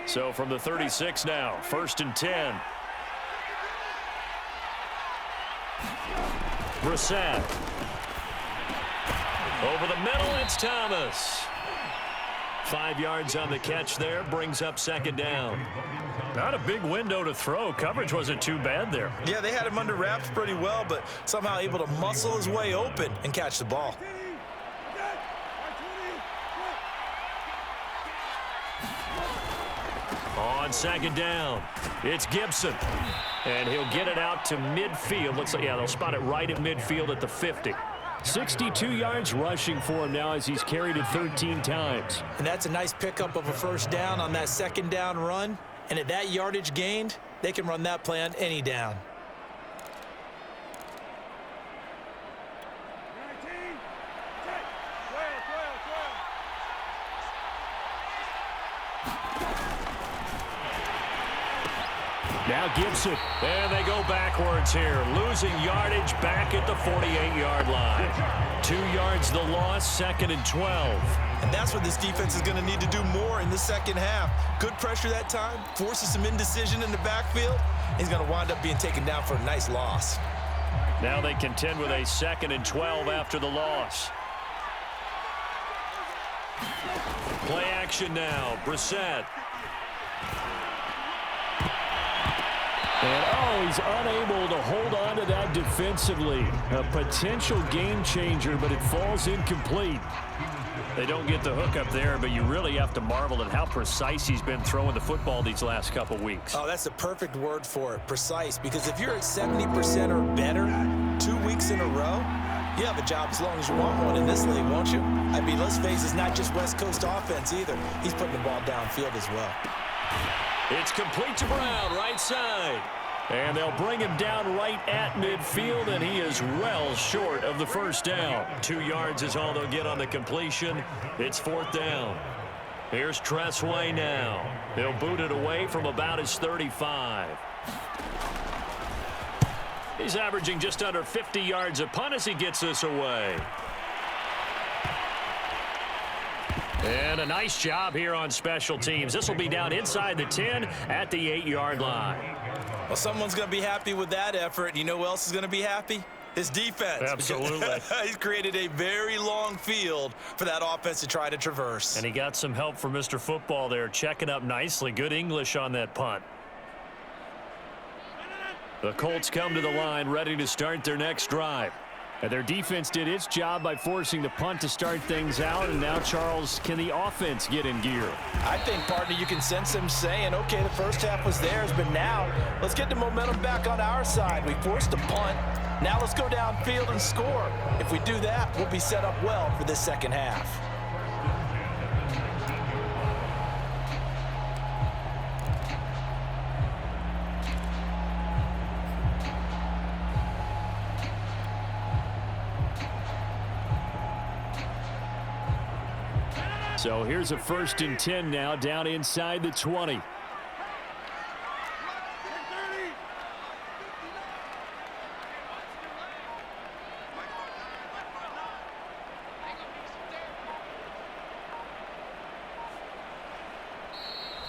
So from the 36 now, 1st and 10. Brissett. Over the middle, it's Thomas. 5 yards on the catch there, brings up 2nd down. Not a big window to throw. Coverage wasn't too bad there. Yeah, they had him under wraps pretty well, but somehow able to muscle his way open and catch the ball. On 2nd down, it's Gibson. And he'll get it out to midfield. Looks like, yeah, they'll spot it right at midfield at the 50. 62 yards rushing for him now as he's carried it 13 times. And that's a nice pickup of a 1st down on that 2nd down run. And at that yardage gained, they can run that play on any down. Now Gibson, and they go backwards here, losing yardage back at the 48-yard line. 2 yards the loss, 2nd and 12. And that's what this defense is going to need to do more in the 2nd half. Good pressure that time, forces some indecision in the backfield. He's going to wind up being taken down for a nice loss. Now they contend with a 2nd and 12 after the loss. Play action now, Brissett. And, oh, he's unable to hold on to that defensively. A potential game changer, but it falls incomplete. They don't get the hook up there, but you really have to marvel at how precise he's been throwing the football these last couple weeks. Oh, that's the perfect word for it, precise. Because if you're at 70% or better 2 weeks in a row, you have a job as long as you want one in this league, won't you? I mean, let's face it, it's not just West Coast offense either. He's putting the ball downfield as well. It's complete to Brown, right side. And they'll bring him down right at midfield, and he is well short of the 1st down. 2 yards is all they'll get on the completion. It's 4th down. Here's Tressway now. He'll boot it away from about his 35. He's averaging just under 50 yards a punt as he gets this away. And a nice job here on special teams. This will be down inside the 10 at the 8-yard line. Well, someone's going to be happy with that effort. You know who else is going to be happy? His defense. Absolutely. He's created a very long field for that offense to try to traverse. And he got some help from Mr. Football there, checking up nicely. Good English on that punt. The Colts come to the line, ready to start their next drive. And their defense did its job by forcing the punt to start things out. And now, Charles, can the offense get in gear? I think, partner, you can sense them saying, okay, the 1st half was theirs, but now let's get the momentum back on our side. We forced a punt. Now let's go downfield and score. If we do that, we'll be set up well for this 2nd half. So here's a 1st and 10 now, down inside the 20.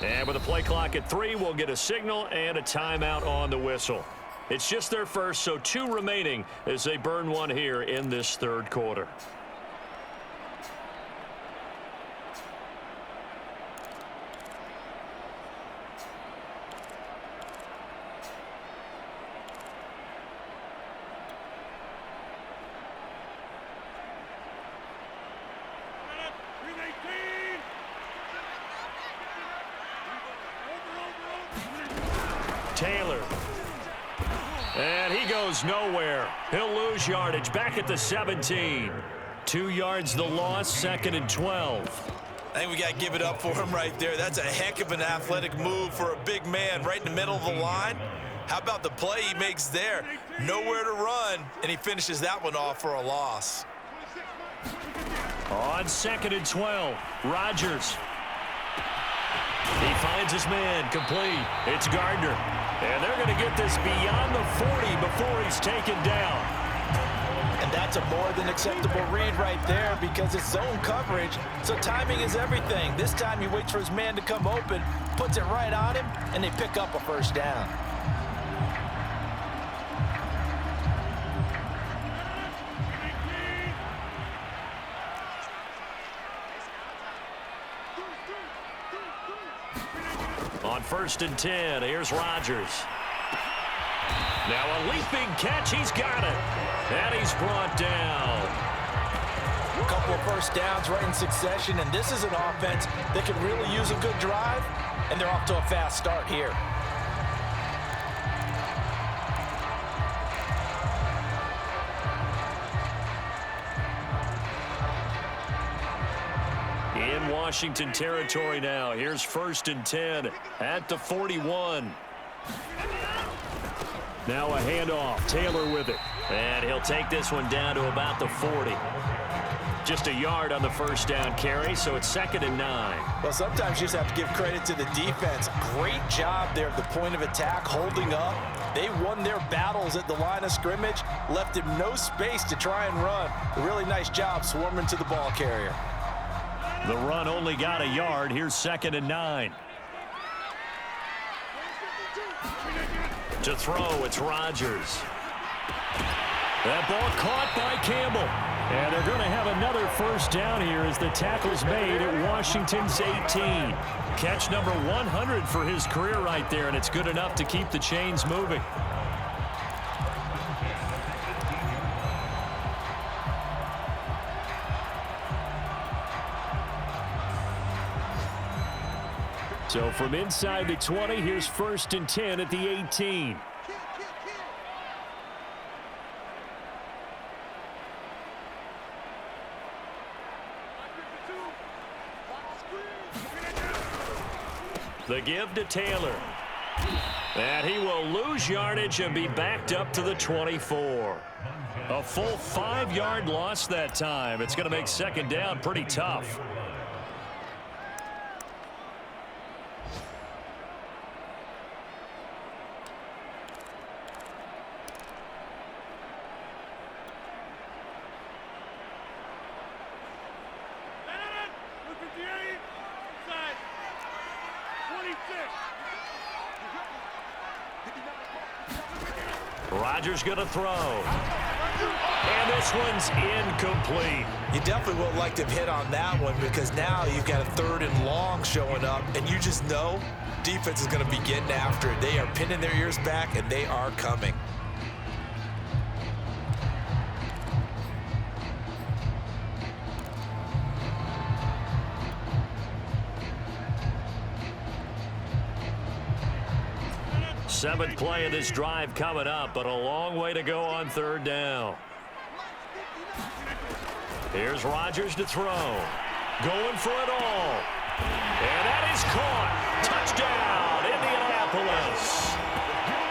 And with a play clock at 3, we'll get a signal and a timeout on the whistle. It's just their first, so 2 remaining as they burn one here in this 3rd quarter. Taylor. And he goes nowhere. He'll lose yardage back at the 17. 2 yards the loss, 2nd and 12. I think we got to give it up for him right there. That's a heck of an athletic move for a big man right in the middle of the line. How about the play he makes there? Nowhere to run, and he finishes that one off for a loss. On 2nd and 12, Rodgers. He finds his man, complete. It's Gardner. And they're going to get this beyond the 40 before he's taken down. And That's a more than acceptable read right there because it's zone coverage, so timing is everything. This time he waits for his man to come open, puts it right on him, and they pick up a first down. On 1st and 10, here's Rodgers. Now a leaping catch, he's got it. And he's brought down. A couple of first downs right in succession, and this is an offense that could really use a good drive, and they're off to a fast start here. In Washington territory now. Here's 1st and 10 at the 41. Now a handoff. Taylor with it. And he'll take this one down to about the 40. Just a yard on the first down carry, so it's 2nd and 9. Well, sometimes you just have to give credit to the defense. Great job there at the point of attack, holding up. They won their battles at the line of scrimmage, left him no space to try and run. A really nice job swarming to the ball carrier. The run only got a yard. Here's 2nd and 9. To throw, it's Rodgers. That ball caught by Campbell. And they're going to have another first down here as the tackle's made at Washington's 18. Catch number 100 for his career right there, and it's good enough to keep the chains moving. So from inside the 20, here's 1st and 10 at the 18. The give to Taylor. And he will lose yardage and be backed up to the 24. A full 5-yard loss that time. It's going to make 2nd down pretty tough. Rodgers going to throw. And this one's incomplete. You definitely would like to have hit on that one because now you've got a 3rd and long showing up, and you just know defense is going to be getting after it. They are pinning their ears back, and they are coming. Seventh play of this drive coming up, but a long way to go on 3rd down. Here's Rodgers to throw. Going for it all. And that is caught. Touchdown, Indianapolis.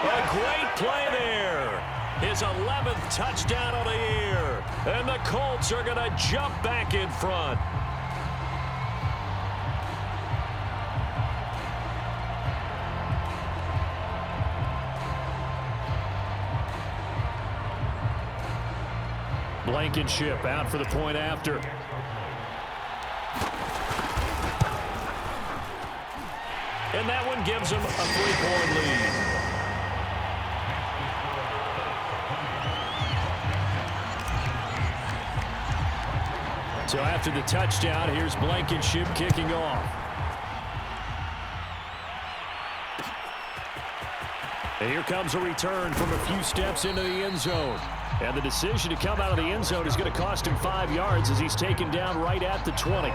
A great play there. His 11th touchdown of the year. And the Colts are going to jump back in front. Blankenship out for the point after. And that one gives him a 3-point lead. So after the touchdown, here's Blankenship kicking off. And here comes a return from a few steps into the end zone. And the decision to come out of the end zone is going to cost him 5 yards as he's taken down right at the 20.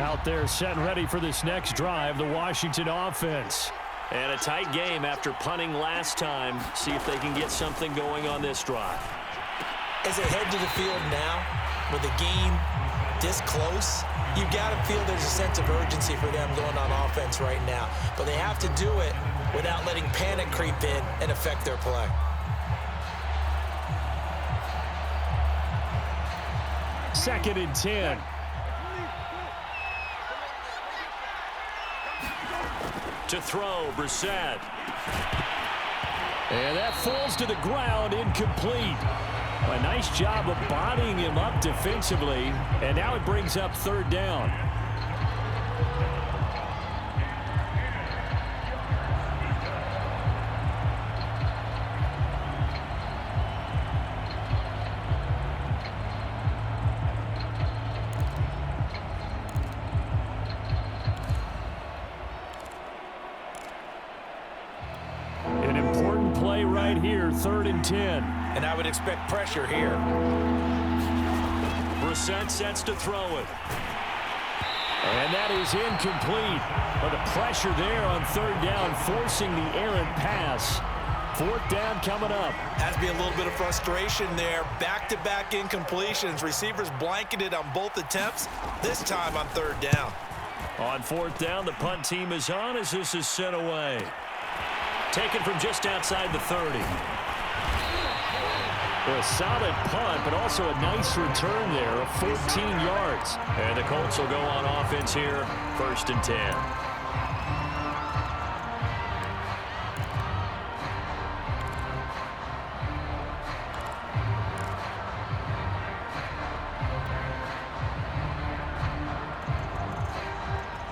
Out there set and ready for this next drive, the Washington offense. And a tight game after punting last time. See if they can get something going on this drive. As they head to the field now, with the game this close, you've got to feel there's a sense of urgency for them going on offense right now. But they have to do it without letting panic creep in and affect their play. Second and 10. To throw, Brissett. And that falls to the ground, incomplete. A nice job of bodying him up defensively, and now it brings up third down. An important play right here, 3rd and 10. And I would expect pressure here. Brissett sets to throw it. And that is incomplete. But the pressure there on 3rd down, forcing the errant pass. 4th down coming up. Has to be a little bit of frustration there. Back-to-back incompletions. Receivers blanketed on both attempts. This time on 3rd down. On 4th down, the punt team is on as this is sent away. Taken from just outside the 30. A solid punt, but also a nice return there of 14 yards. And the Colts will go on offense here, 1st and 10.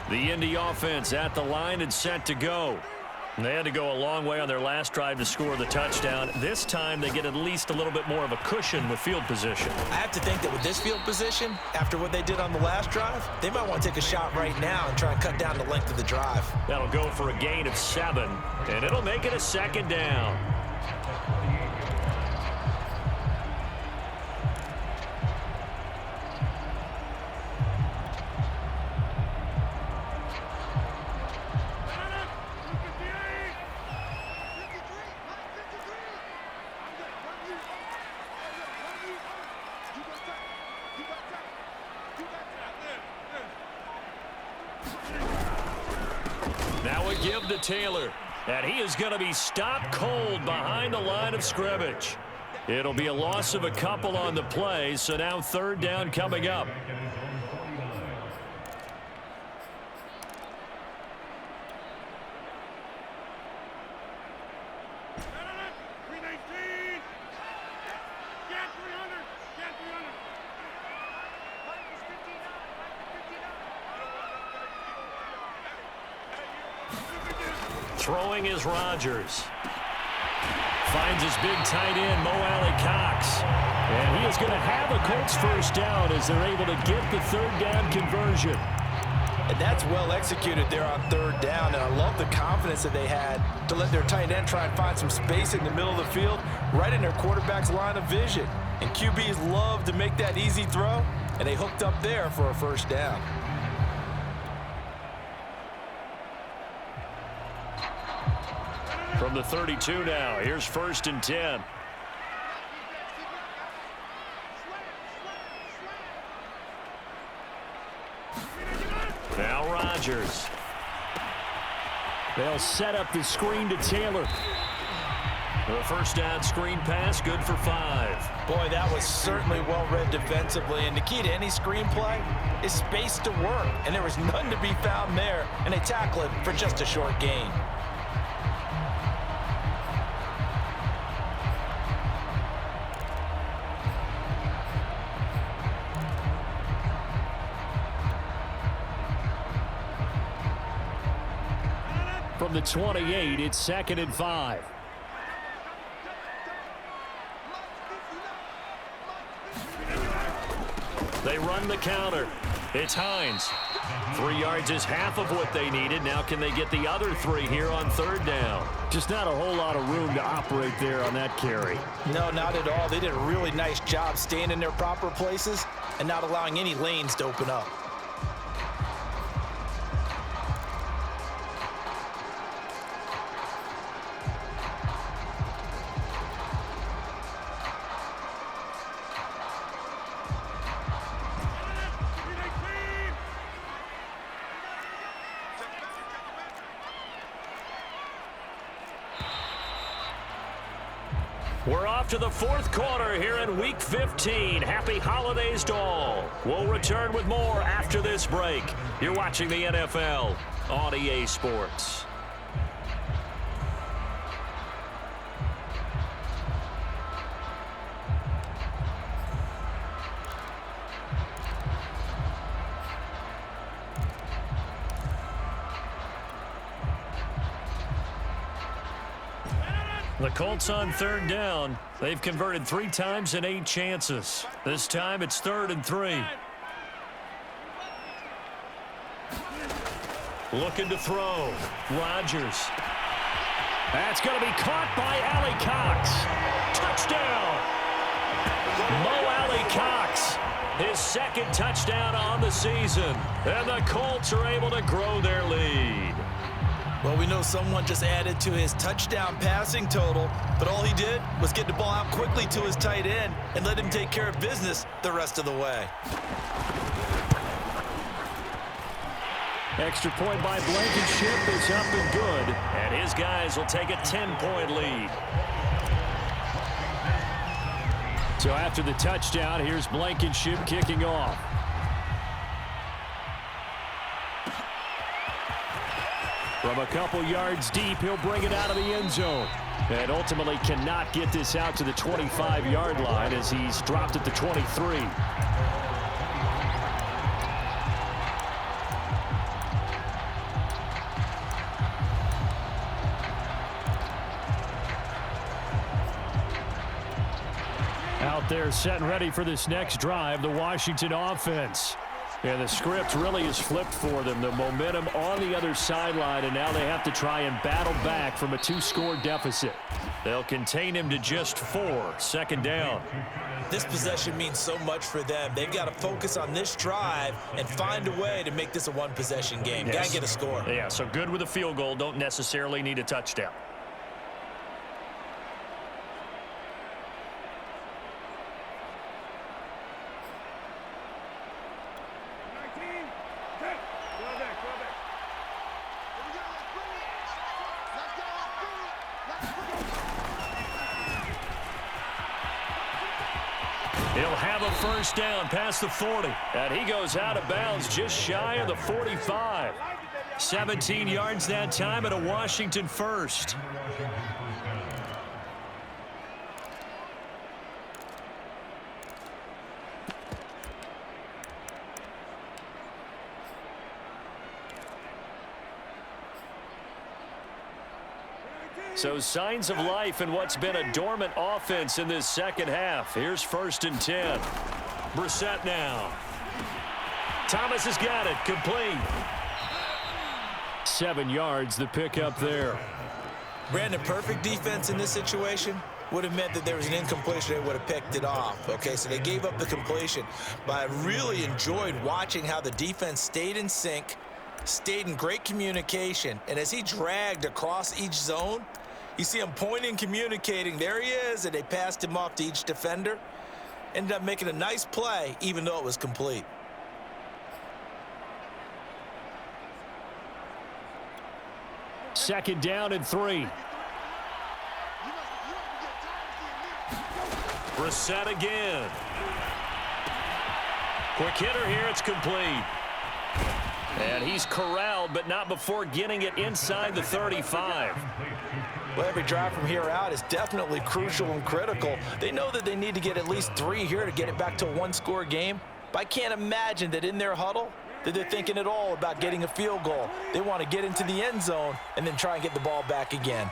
The Indy offense at the line and set to go. They had to go a long way on their last drive to score the touchdown. This time they get at least a little bit more of a cushion with field position. I have to think that with this field position, after what they did on the last drive, they might want to take a shot right now and try and cut down the length of the drive. That'll go for a gain of 7, and it'll make it a 2nd down. Now a give to Taylor, and he is going to be stopped cold behind the line of scrimmage. It'll be a loss of a couple on the play, so now 3rd down coming up. Throwing is Rodgers. Finds his big tight end, Mo Alley-Cox. And he is going to have a Colts 1st down as they're able to get the 3rd down conversion. And that's well executed there on 3rd down. And I love the confidence that they had to let their tight end try and find some space in the middle of the field, right in their quarterback's line of vision. And QBs love to make that easy throw, and they hooked up there for a 1st down. From the 32 now, here's 1st and 10. Now Rodgers. They'll set up the screen to Taylor. The 1st down screen pass, good for 5. Boy, that was certainly well read defensively. And the key to any screen play is space to work. And there was none to be found there. And they tackle it for just a short gain. From the 28, it's 2nd and 5. They run the counter. It's Hines. 3 yards is half of what they needed. Now can they get the other 3 here on 3rd down? Just not a whole lot of room to operate there on that carry. No, not at all. They did a really nice job staying in their proper places and not allowing any lanes to open up. We're off to the 4th quarter here in Week 15. Happy holidays to all. We'll return with more after this break. You're watching the NFL on EA Sports. The Colts on third down. They've converted 3 times in 8 chances. This time it's 3rd and 3. Looking to throw. Rodgers. That's going to be caught by Alley Cox. Touchdown. Mo Alley Cox. His 2nd touchdown on the season. And the Colts are able to grow their lead. Well, we know someone just added to his touchdown passing total, but all he did was get the ball out quickly to his tight end and let him take care of business the rest of the way. Extra point by Blankenship is up and good. And his guys will take a 10-point lead. So after the touchdown, here's Blankenship kicking off. From a couple yards deep, he'll bring it out of the end zone. And ultimately cannot get this out to the 25-yard line as he's dropped at the 23. Out there set and ready for this next drive, the Washington offense. And the script really is flipped for them. The momentum on the other sideline, and now they have to try and battle back from a 2-score deficit. They'll contain him to just 4. 2nd down. This possession means so much for them. They've got to focus on this drive and find a way to make this a one-possession game. Got to get a score. Yeah, so good with a field goal. Don't necessarily need a touchdown. He'll have a 1st down past the 40. And he goes out of bounds just shy of the 45. 17 yards that time and a Washington 1st. So signs of life in what's been a dormant offense in this 2nd half. Here's 1st and 10. Brissett now. Thomas has got it. Complete. 7 yards, the pickup there. Brandon, perfect defense in this situation would have meant that there was an incompletion. They would have picked it off. Okay, so they gave up the completion. But I really enjoyed watching how the defense stayed in sync, stayed in great communication. And as he dragged across each zone, you see him pointing, communicating. There he is, and they passed him off to each defender. Ended up making a nice play, even though it was complete. Second down and 3. Brissett again. Quick hitter here. It's complete. And he's corralled, but not before getting it inside the 35. Well, every drive from here out is definitely crucial and critical. They know that they need to get at least 3 here to get it back to a 1-score game. But I can't imagine that in their huddle that they're thinking at all about getting a field goal. They want to get into the end zone and then try and get the ball back again.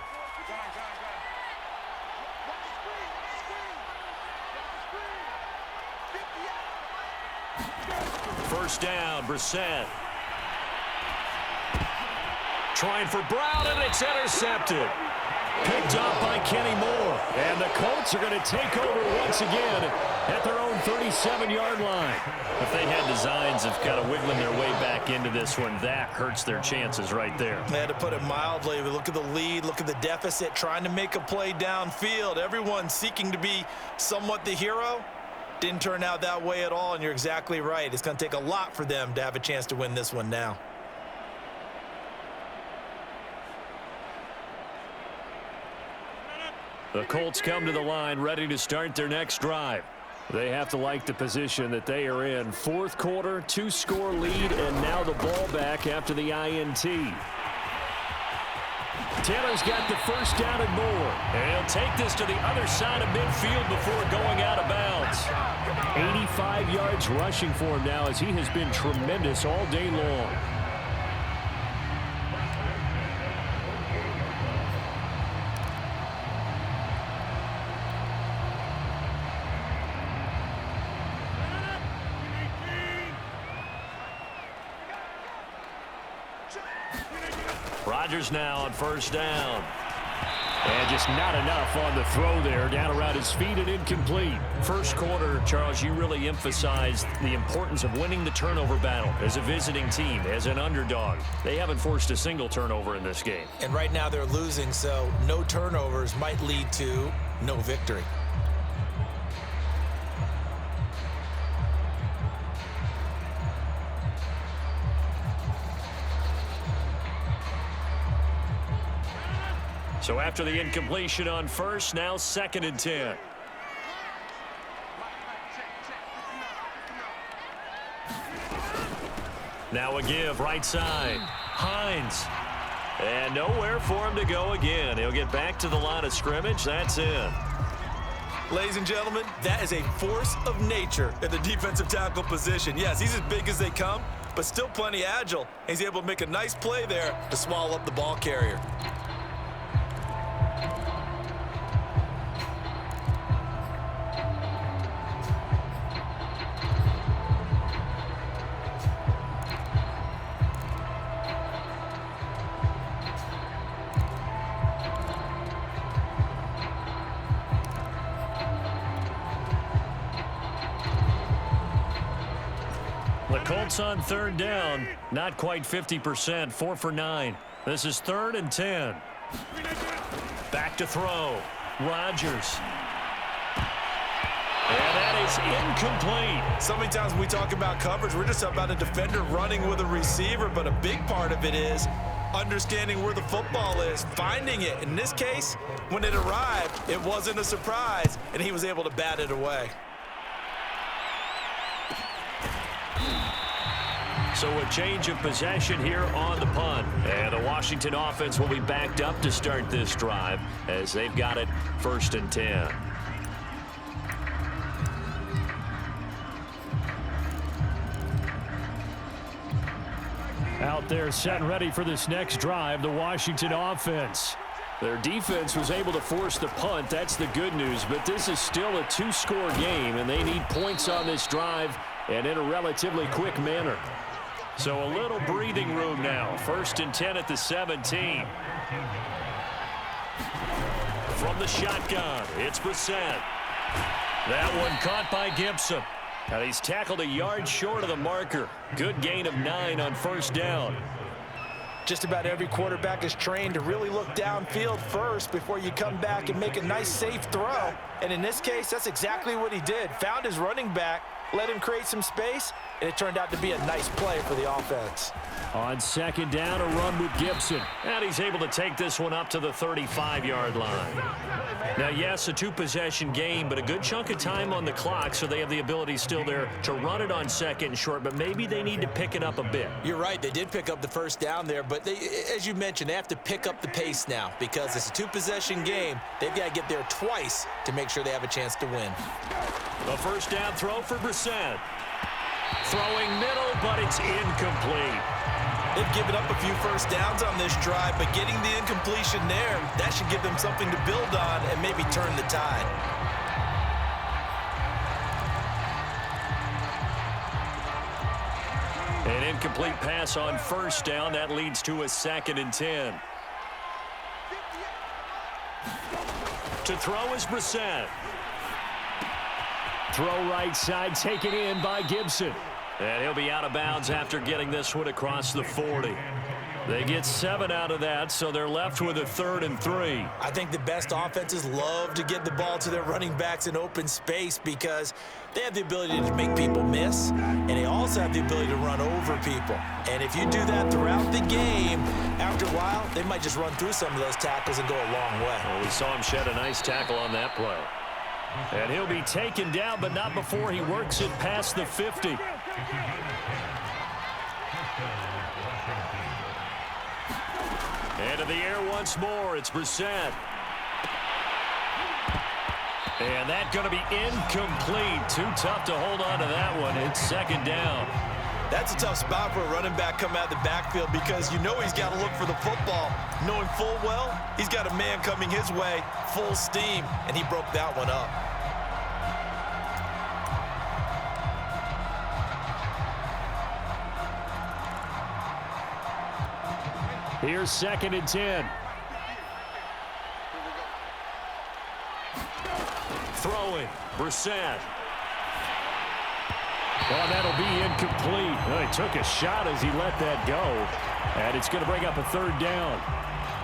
First down, Brissett. Trying for Brown, and it's intercepted. Picked off by Kenny Moore. And the Colts are going to take over once again at their own 37-yard line. If they had designs of kind of wiggling their way back into this one, that hurts their chances right there. They had to put it mildly. Look at the lead, look at the deficit, trying to make a play downfield. Everyone seeking to be somewhat the hero. Didn't turn out that way at all, and you're exactly right. It's going to take a lot for them to have a chance to win this one now. The Colts come to the line ready to start their next drive. They have to like the position that they are in. 4th quarter, 2-score lead, and now the ball back after the INT. Taylor's got the 1st down and more. And he'll take this to the other side of midfield before going out of bounds. 85 yards rushing for him now as he has been tremendous all day long. Rodgers now on first down. And just not enough on the throw there. Down around his feet and incomplete. First quarter, Charles, you really emphasized the importance of winning the turnover battle as a visiting team, as an underdog. They haven't forced a single turnover in this game. And right now they're losing, so no turnovers might lead to no victory. So after the incompletion on first, now 2nd and 10. Now a give, right side. Hines. And nowhere for him to go again. He'll get back to the line of scrimmage. That's in. Ladies and gentlemen, that is a force of nature at the defensive tackle position. Yes, he's as big as they come, but still plenty agile. He's able to make a nice play there to swallow up the ball carrier. The Colts on 3rd down, not quite 50%, 4 for 9. This is 3rd and 10. Back to throw. Rodgers. And that is incomplete. So many times when we talk about coverage, we're just about a defender running with a receiver, but a big part of it is understanding where the football is, finding it. In this case, when it arrived, it wasn't a surprise, and he was able to bat it away. So a change of possession here on the punt. And the Washington offense will be backed up to start this drive as they've got it 1st and 10. Out there set and ready for this next drive, the Washington offense. Their defense was able to force the punt. That's the good news. But this is still a 2-score game, and they need points on this drive and in a relatively quick manner. So a little breathing room now. 1st and 10 at the 17. From the shotgun, it's Brissett. That one caught by Gibson. And he's tackled a yard short of the marker. Good gain of 9 on 1st down. Just about every quarterback is trained to really look downfield first before you come back and make a nice, safe throw. And in this case, that's exactly what he did. Found his running back, let him create some space, and it turned out to be a nice play for the offense. On 2nd down, a run with Gibson. And he's able to take this one up to the 35-yard line. Now, yes, a 2-possession game, but a good chunk of time on the clock, so they have the ability still there to run it on 2nd and short, but maybe they need to pick it up a bit. You're right. They did pick up the 1st down there, but they, as you mentioned, they have to pick up the pace now because it's a 2-possession game. They've got to get there twice to make sure they have a chance to win. The 1st down throw for Brissett. Throwing middle, but it's incomplete. They've given up a few 1st downs on this drive, but getting the incompletion there, that should give them something to build on and maybe turn the tide. An incomplete pass on 1st down. That leads to a 2nd and 10. To throw is Brissett. Throw right side, taken in by Gibson. And he'll be out of bounds after getting this one across the 40. They get 7 out of that, so they're left with a 3rd and 3. I think the best offenses love to get the ball to their running backs in open space because they have the ability to make people miss, and they also have the ability to run over people. And if you do that throughout the game, after a while, they might just run through some of those tackles and go a long way. Well, we saw him shed a nice tackle on that play. And he'll be taken down, but not before he works it past the 50. Into the air once more. It's Brissett. And that's going to be incomplete. Too tough to hold on to that one. It's 2nd down. That's a tough spot for a running back coming out of the backfield because you know he's got to look for the football. Knowing full well, he's got a man coming his way, full steam, and he broke that one up. Here's 2nd and 10. Throwing, Brissett. Well, that'll be incomplete. Well, he took a shot as he let that go. And it's going to bring up a 3rd down.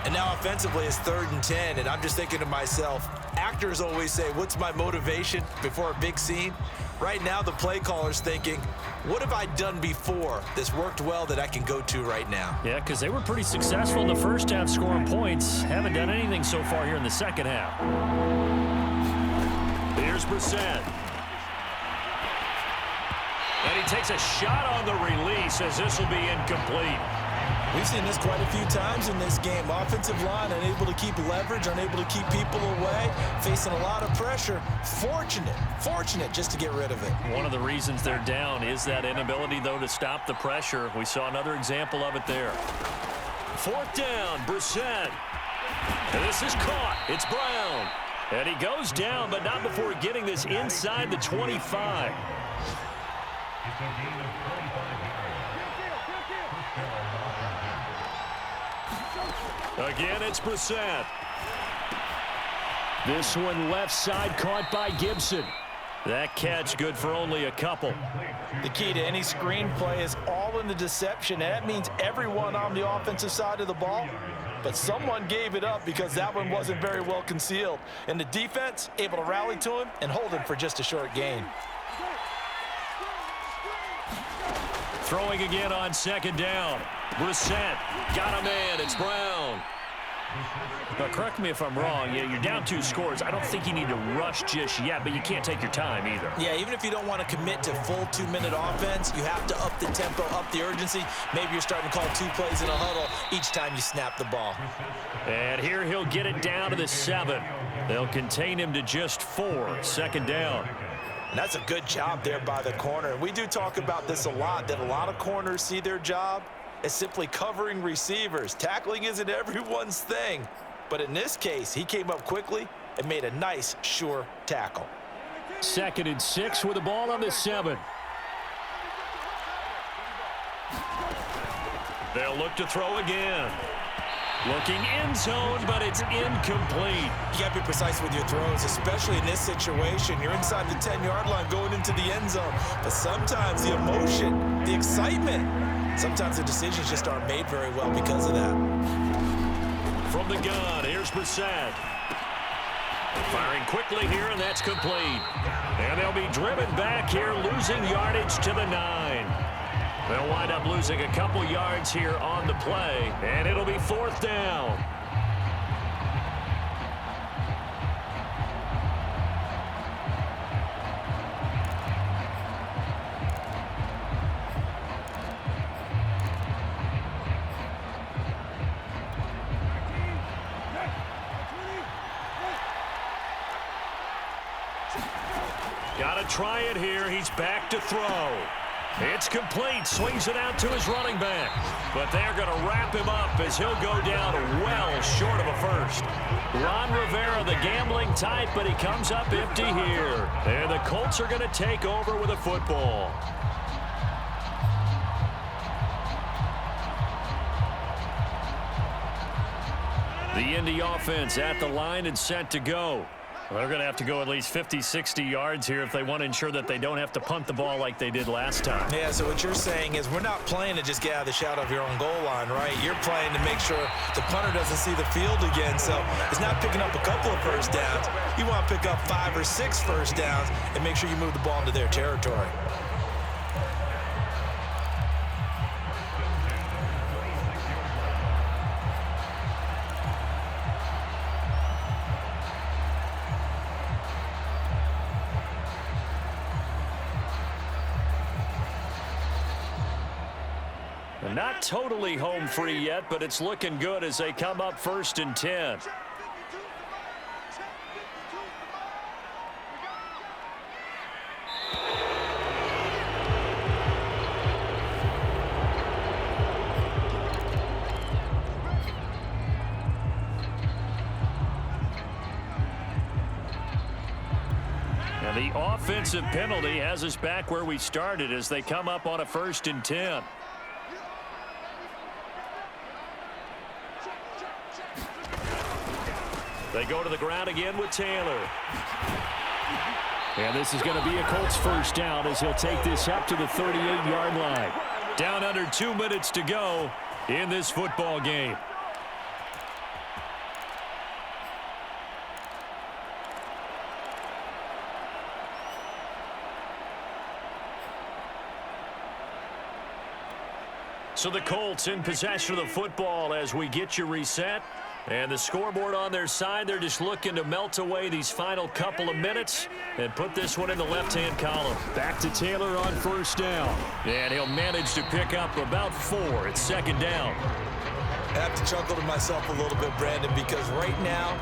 And now offensively it's 3rd and 10, and I'm just thinking to myself, actors always say, what's my motivation before a big scene? Right now the play caller's thinking, what have I done before that's worked well that I can go to right now? Yeah, because they were pretty successful in the first half scoring points. Haven't done anything so far here in the second half. Here's Brissett. And he takes a shot on the release as this will be incomplete. We've seen this quite a few times in this game. Offensive line unable to keep leverage, unable to keep people away, facing a lot of pressure. Fortunate just to get rid of it. One of the reasons they're down is that inability, though, to stop the pressure. We saw another example of it there. 4th down, Brissett. And this is caught. It's Brown. And he goes down, but not before getting this inside the 25. Again, it's Brissett. This one left side caught by Gibson. That catch good for only a couple. The key to any screenplay is all in the deception, and that means everyone on the offensive side of the ball. But someone gave it up because that one wasn't very well concealed. And the defense able to rally to him and hold him for just a short gain. Throwing again on 2nd down. Brissett got a man. It's Brown. Now, correct me if I'm wrong. Yeah, you're down 2 scores. I don't think you need to rush just yet, but you can't take your time either. Yeah, even if you don't want to commit to full 2-minute offense, you have to up the tempo, up the urgency. Maybe you're starting to call 2 plays in a huddle each time you snap the ball. And here he'll get it down to the 7. They'll contain him to just 4. 2nd down. And that's a good job there by the corner. We do talk about this a lot, that a lot of corners see their job as simply covering receivers. Tackling isn't everyone's thing. But in this case, he came up quickly and made a nice, sure tackle. 2nd and 6 with the ball on the 7. They'll look to throw again. Looking end zone, but it's incomplete. You got to be precise with your throws, especially in this situation. You're inside the 10-yard line going into the end zone. But sometimes the emotion, the excitement, sometimes the decisions just aren't made very well because of that. From the gun, here's Brissett. Firing quickly here, and that's complete. And they'll be driven back here, losing yardage to the 9. They'll wind up losing a couple yards here on the play, and it'll be 4th down. Got to try it here. He's back to throw. It's complete. Swings it out to his running back. But they're going to wrap him up as he'll go down well short of a first. Ron Rivera, the gambling type, but he comes up empty here. And the Colts are going to take over with a football. The Indy offense at the line and set to go. Well, they're going to have to go at least 50, 60 yards here if they want to ensure that they don't have to punt the ball like they did last time. Yeah, so what you're saying is we're not playing to just get out of the shadow of your own goal line, right? You're playing to make sure the punter doesn't see the field again. So it's not picking up a couple of first downs. You want to pick up 5 or 6 first downs and make sure you move the ball into their territory. Not totally home free yet, but it's looking good as they come up 1st and 10. And the offensive penalty has us back where we started as they come up on a 1st and 10. They go to the ground again with Taylor. And this is going to be a Colts first down as he'll take this up to the 38-yard line. Down under 2 minutes to go in this football game. So the Colts in possession of the football as we get you reset. And the scoreboard on their side, they're just looking to melt away these final couple of minutes and put this one in the left-hand column. Back to Taylor on first down. And he'll manage to pick up about 4. It's second down. I have to chuckle to myself a little bit, Brandon, because right now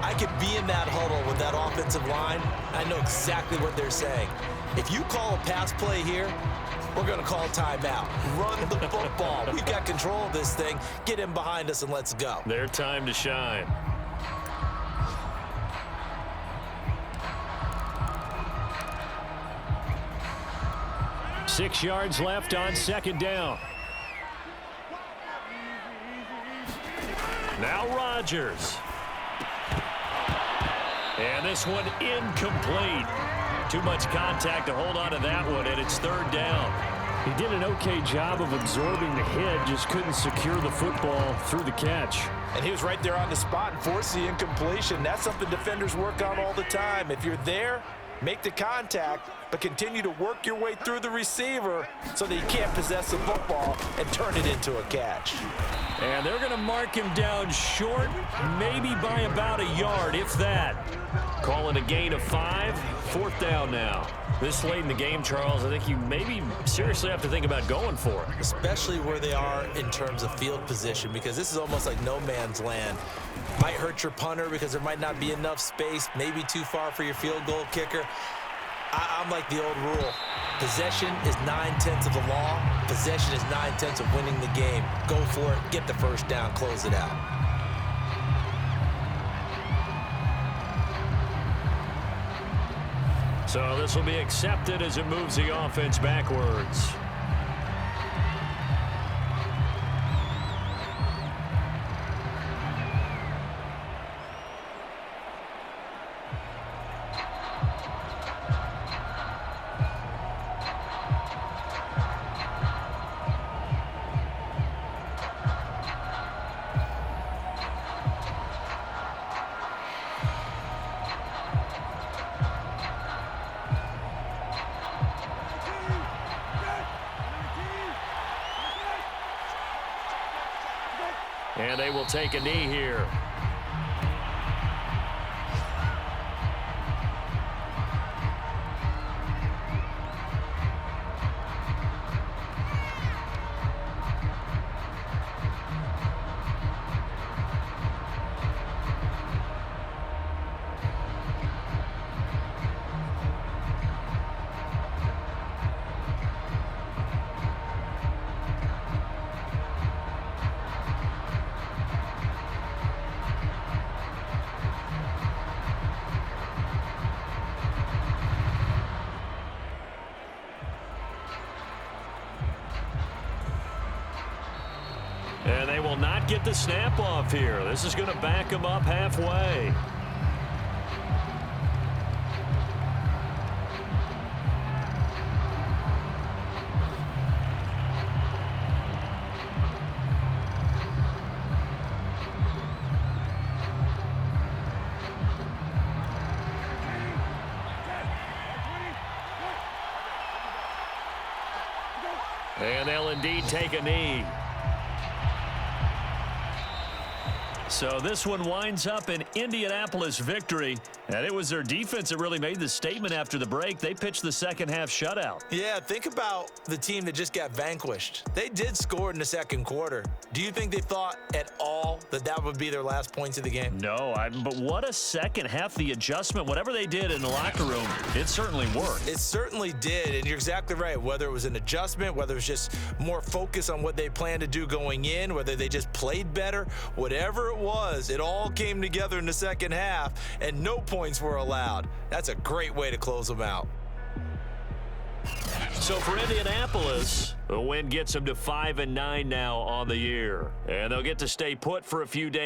I could be in that huddle with that offensive line. I know exactly what they're saying. If you call a pass play here, we're going to call timeout. Run the football. We've got control of this thing. Get in behind us and let's go. Their time to shine. Six yards left on second down. Now Rodgers. And this one incomplete. Too much contact to hold on to that one, and it's third down. He did an okay job of absorbing the hit, just couldn't secure the football through the catch. And he was right there on the spot and forced the incompletion. That's something defenders work on all the time. If you're there, make the contact, but continue to work your way through the receiver so that you can't possess the football and turn it into a catch. And they're going to mark him down short, maybe by about a yard, if that. Call it a gain of 5, fourth down now. This late in the game, Charles, I think you maybe seriously have to think about going for it. Especially where they are in terms of field position, because this is almost like no man's land. Might hurt your punter because there might not be enough space, maybe too far for your field goal kicker. I'm like the old rule. Possession is 9/10 of the law. Possession is 9/10 of winning the game. Go for it, get the first down, close it out. So this will be accepted as it moves the offense backwards. And they will take a knee here. And they will not get the snap off here. This is going to back them up halfway. And they'll indeed take a knee. So this one winds up an Indianapolis victory, and it was their defense that really made the statement after the break. They pitched the second half shutout. Yeah, think about the team that just got vanquished. They did score in the second quarter. Do you think they thought at all that that would be their last points of the game? No, but what a second half. The adjustment, whatever they did in the locker room, it certainly worked. It certainly did, and you're exactly right. Whether it was an adjustment, whether it was just more focus on what they planned to do going in, whether they just played better, whatever it was, it all came together in the second half, and no points were allowed. That's a great way to close them out. So for Indianapolis, the win gets them to 5-9 now on the year. And they'll get to stay put for a few days.